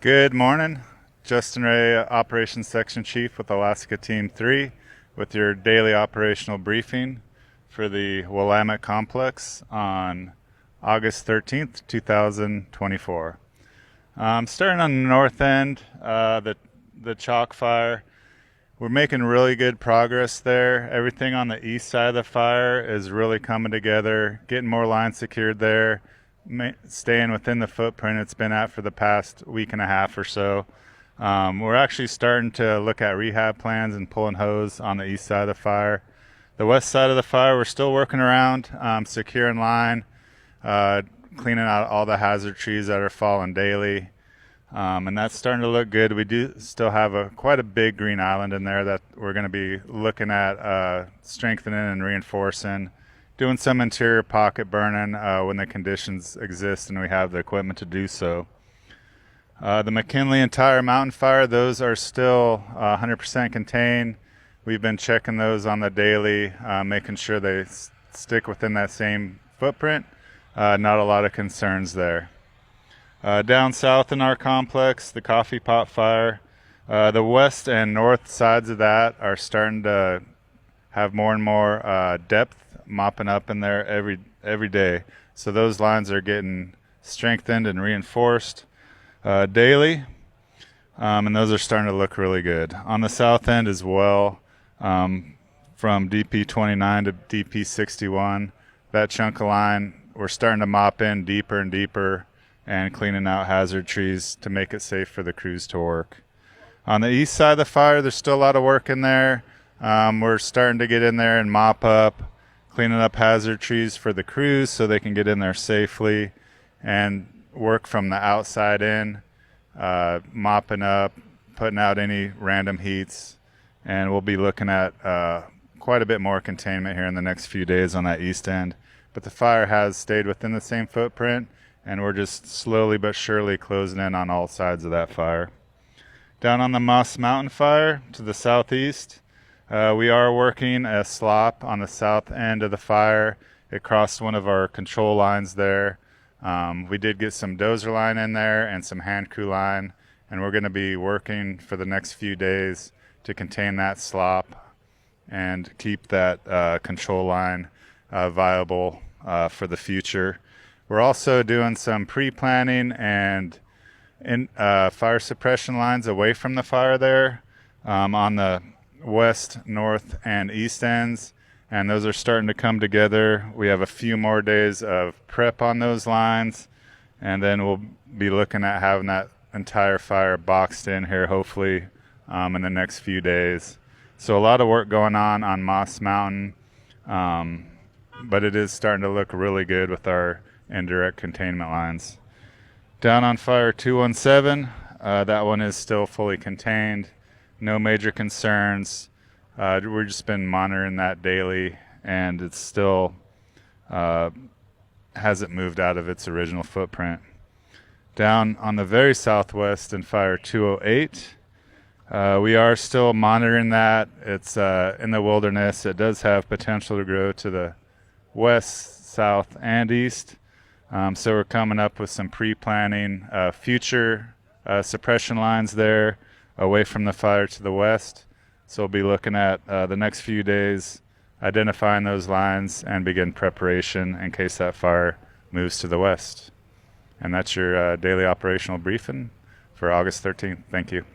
Good morning. Justin Ray, Operations Section Chief with Alaska Team 3 with your daily operational briefing for the Willamette Complex on August 13th, 2024. Starting on the north end, the chalk fire, we're making really good progress there. Everything on the east side of the fire is really coming together, getting more lines secured there, staying within the footprint it's been at for the past week and a half or so. We're actually starting to look at rehab plans and pulling hose on the east side of the fire. The west side of the fire, we're still working around, securing line, cleaning out all the hazard trees that are falling daily. And that's starting to look good. We do still have quite a big green island in there that we're going to be looking at strengthening and reinforcing, doing some interior pocket burning when the conditions exist and we have the equipment to do so. The McKinley and Tire Mountain Fire, those are still 100% contained. We've been checking those on the daily, making sure they stick within that same footprint. Not a lot of concerns there. Down south in our complex, the Coffee Pot Fire, the west and north sides of that are starting to have more and more depth mopping up in there every day. So those lines are getting strengthened and reinforced daily, and those are starting to look really good. On the south end as well, from DP 29 to DP 61, that chunk of line, we're starting to mop in deeper and deeper and cleaning out hazard trees to make it safe for the crews to work. On the east side of the fire, there's still a lot of work in there. We're starting to get in there and mop up, cleaning up hazard trees for the crews so they can get in there safely and work from the outside in, mopping up, putting out any random heats, and we'll be looking at quite a bit more containment here in the next few days on that east end. But the fire has stayed within the same footprint, and we're just slowly but surely closing in on all sides of that fire. Down on the Moss Mountain Fire to the southeast, we are working a slop on the south end of the fire. It crossed one of our control lines there. We did get some dozer line in there and some hand crew line, and we're going to be working for the next few days to contain that slop and keep that control line viable for the future. We're also doing some pre-planning and fire suppression lines away from the fire there on the west, north, and east ends, and those are starting to come together. We have a few more days of prep on those lines, and then we'll be looking at having that entire fire boxed in here hopefully in the next few days. So a lot of work going on Moss Mountain, but it is starting to look really good with our indirect containment lines. Down on fire 217, that one is still fully contained. No major concerns. We've just been monitoring that daily, and it's still hasn't moved out of its original footprint. Down on the very southwest in fire 208, we are still monitoring that. It's in the wilderness. It does have potential to grow to the west, south, and east. So we're coming up with some pre-planning future suppression lines there away from the fire to the west. So we'll be looking at the next few days, identifying those lines and begin preparation in case that fire moves to the west. And that's your daily operational briefing for August 13th. Thank you.